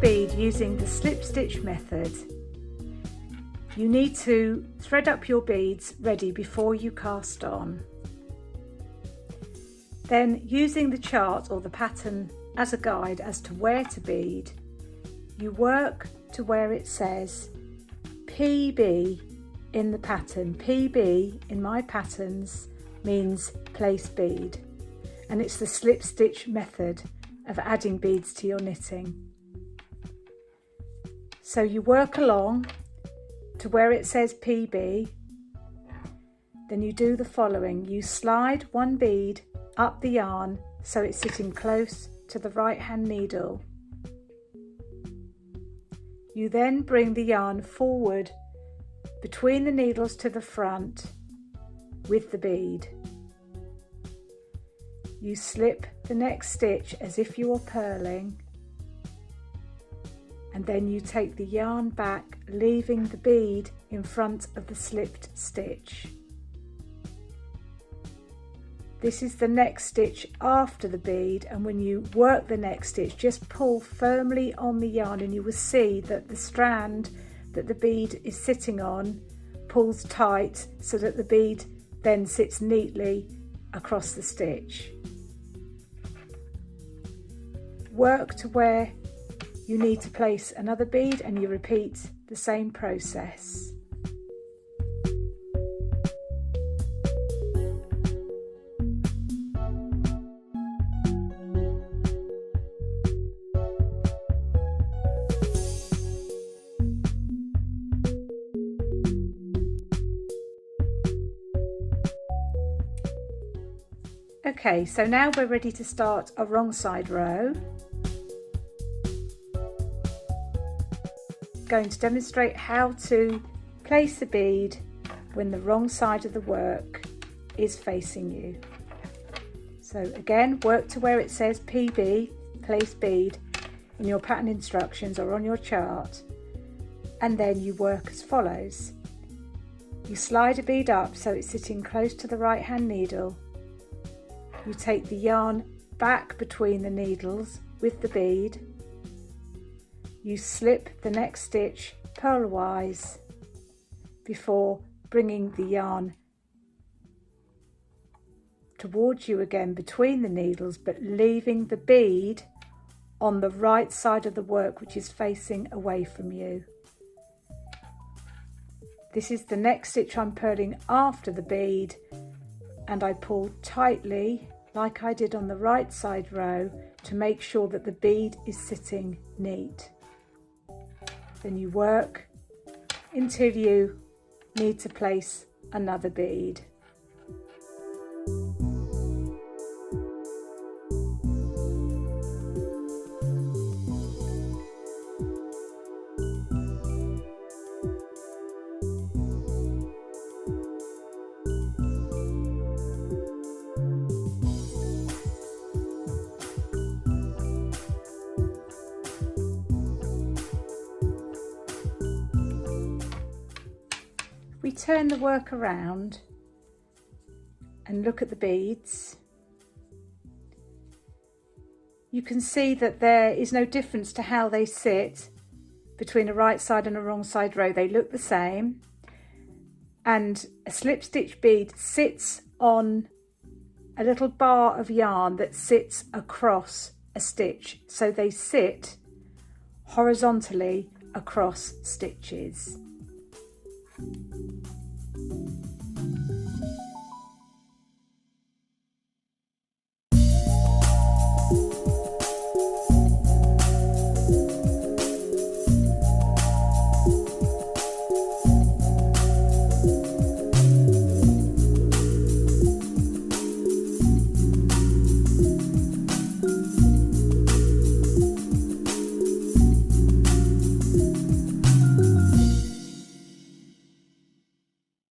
bead using the slip stitch method, you need to thread up your beads ready before you cast on. Then, using the chart or the pattern as a guide as to where to bead, you work to where it says PB in the pattern. PB in my patterns means place bead, and it's the slip stitch method of adding beads to your knitting. So you work along to where it says PB, then you do the following. You slide one bead up the yarn so it's sitting close to the right hand needle. You then bring the yarn forward between the needles to the front with the bead. You slip the next stitch as if you were purling, and then you take the yarn back, leaving the bead in front of the slipped stitch. This is the next stitch after the bead, and when you work the next stitch, just pull firmly on the yarn and you will see that the strand that the bead is sitting on pulls tight so that the bead then sits neatly across the stitch. Work to where you need to place another bead and you repeat the same process. Okay, so now we're ready to start a wrong side row. Going to demonstrate how to place a bead when the wrong side of the work is facing you. So again, work to where it says PB, place bead, in your pattern instructions or on your chart, and then you work as follows. You slide a bead up so it's sitting close to the right hand needle. You take the yarn back between the needles with the bead. You slip the next stitch purlwise before bringing the yarn towards you again between the needles, but leaving the bead on the right side of the work, which is facing away from you. This is the next stitch I'm purling after the bead, and I pull tightly like I did on the right side row to make sure that the bead is sitting neat. Then you work until you need to place another bead. We turn the work around and look at the beads. You can see that there is no difference to how they sit between a right side and a wrong side row. They look the same, and a slip stitch bead sits on a little bar of yarn that sits across a stitch, so they sit horizontally across stitches.